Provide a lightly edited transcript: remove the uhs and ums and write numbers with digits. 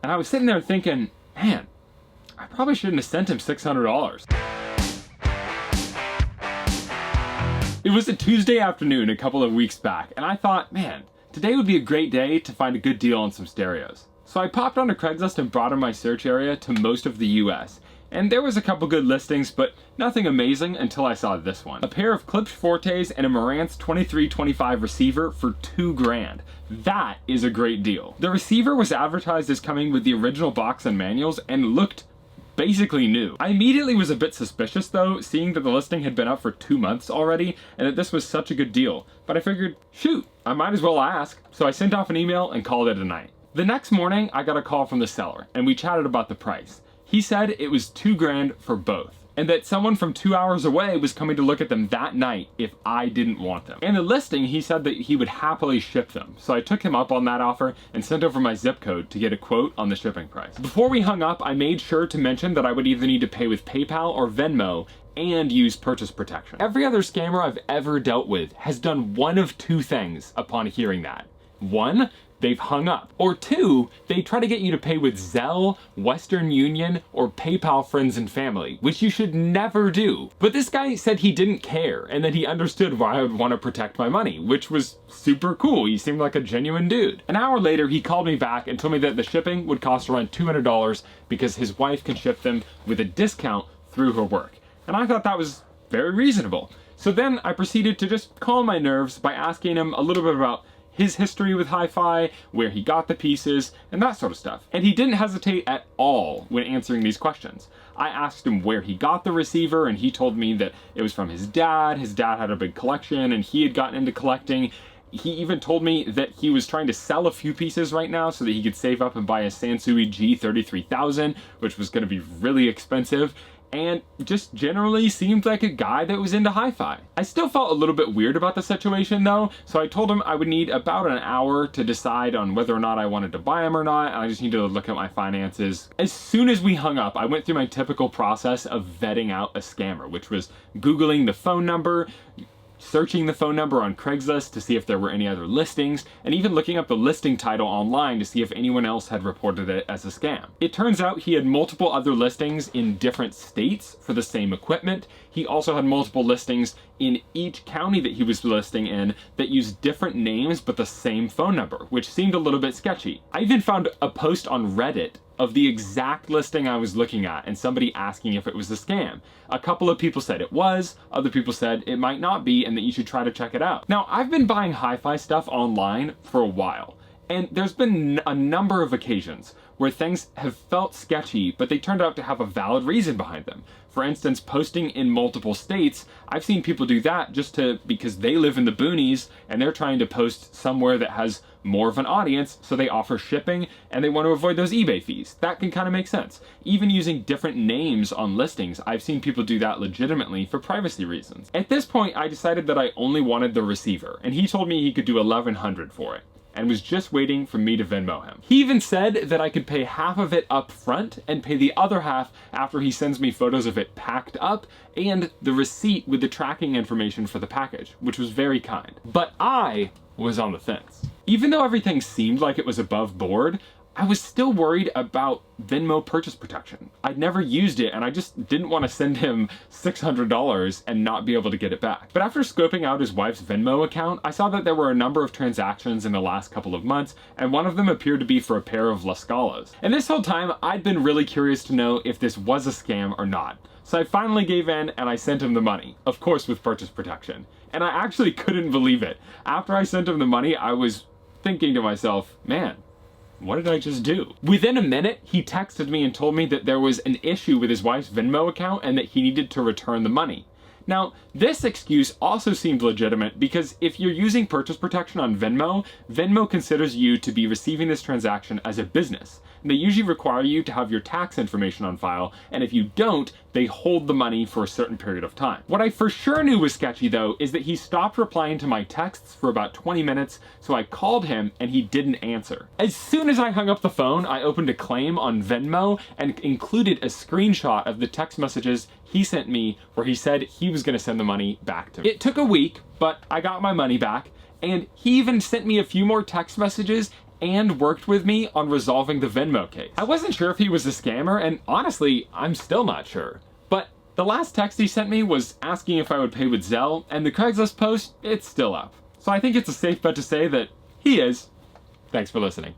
And I was sitting there thinking, man, I probably shouldn't have sent him $600. It was a Tuesday afternoon a couple of weeks back, and I thought, man, today would be a great day to find a good deal on some stereos. So I popped onto Craigslist and broadened my search area to most of the US. And there was a couple good listings, but nothing amazing until I saw this one. A pair of Klipsch Fortes and a Marantz 2325 receiver for $2,000. That is a great deal. The receiver was advertised as coming with the original box and manuals and looked basically new. I immediately was a bit suspicious though, seeing that the listing had been up for 2 months already and that this was such a good deal. But I figured, shoot, I might as well ask. So I sent off an email and called it a night. The next morning, I got a call from the seller and we chatted about the price. He said it was $2,000 for both, and that someone from 2 hours away was coming to look at them that night if I didn't want them. In the listing, he said that he would happily ship them, so I took him up on that offer and sent over my zip code to get a quote on the shipping price. Before we hung up, I made sure to mention that I would either need to pay with PayPal or Venmo and use purchase protection. Every other scammer I've ever dealt with has done one of two things upon hearing that. One, they've hung up. Or two, they try to get you to pay with Zelle, Western Union, or PayPal friends and family, which you should never do. But this guy said he didn't care and that he understood why I would want to protect my money, which was super cool. He seemed like a genuine dude. An hour later, he called me back and told me that the shipping would cost around $200 because his wife can ship them with a discount through her work. And I thought that was very reasonable. So then I proceeded to just calm my nerves by asking him a little bit about his history with hi-fi, where he got the pieces, and that sort of stuff. And he didn't hesitate at all when answering these questions. I asked him where he got the receiver, and he told me that it was from his dad. His dad had a big collection, and he had gotten into collecting. He even told me that he was trying to sell a few pieces right now so that he could save up and buy a Sansui G33000, which was going to be really expensive. And just generally seemed like a guy that was into hi-fi. I still felt a little bit weird about the situation though, so I told him I would need about an hour to decide on whether or not I wanted to buy him or not, and I just needed to look at my finances. As soon as we hung up, I went through my typical process of vetting out a scammer, which was Googling the phone number, searching the phone number on Craigslist to see if there were any other listings, and even looking up the listing title online to see if anyone else had reported it as a scam. It turns out he had multiple other listings in different states for the same equipment. He also had multiple listings in each county that he was listing in that used different names but the same phone number, which seemed a little bit sketchy. I even found a post on Reddit of the exact listing I was looking at and somebody asking if it was a scam. A couple of people said it was, other people said it might not be and that you should try to check it out. Now, I've been buying hi-fi stuff online for a while, and there's been a number of occasions where things have felt sketchy, but they turned out to have a valid reason behind them. For instance, posting in multiple states, I've seen people do that just because they live in the boonies and they're trying to post somewhere that has more of an audience, so they offer shipping and they want to avoid those eBay fees. That can kind of make sense. Even using different names on listings, I've seen people do that legitimately for privacy reasons. At this point, I decided that I only wanted the receiver, and he told me he could do $1,100 for it, and was just waiting for me to Venmo him. He even said that I could pay half of it up front and pay the other half after he sends me photos of it packed up and the receipt with the tracking information for the package, which was very kind. But I was on the fence. Even though everything seemed like it was above board, I was still worried about Venmo purchase protection. I'd never used it and I just didn't want to send him $600 and not be able to get it back. But after scoping out his wife's Venmo account, I saw that there were a number of transactions in the last couple of months, and one of them appeared to be for a pair of La Scalas. And this whole time, I'd been really curious to know if this was a scam or not. So I finally gave in and I sent him the money, of course with purchase protection. And I actually couldn't believe it. After I sent him the money, I was thinking to myself, man, what did I just do? Within a minute, he texted me and told me that there was an issue with his wife's Venmo account and that he needed to return the money. Now, this excuse also seemed legitimate because if you're using purchase protection on Venmo, Venmo considers you to be receiving this transaction as a business. And they usually require you to have your tax information on file, and if you don't, they hold the money for a certain period of time. What I for sure knew was sketchy though is that he stopped replying to my texts for about 20 minutes, so I called him and he didn't answer. As soon as I hung up the phone, I opened a claim on Venmo and included a screenshot of the text messages he sent me where he said he was going to send the money back to me. It took a week, but I got my money back, and he even sent me a few more text messages and worked with me on resolving the Venmo case. I wasn't sure if he was a scammer, and honestly, I'm still not sure. But the last text he sent me was asking if I would pay with Zelle, and the Craigslist post, it's still up. So I think it's a safe bet to say that he is. Thanks for listening.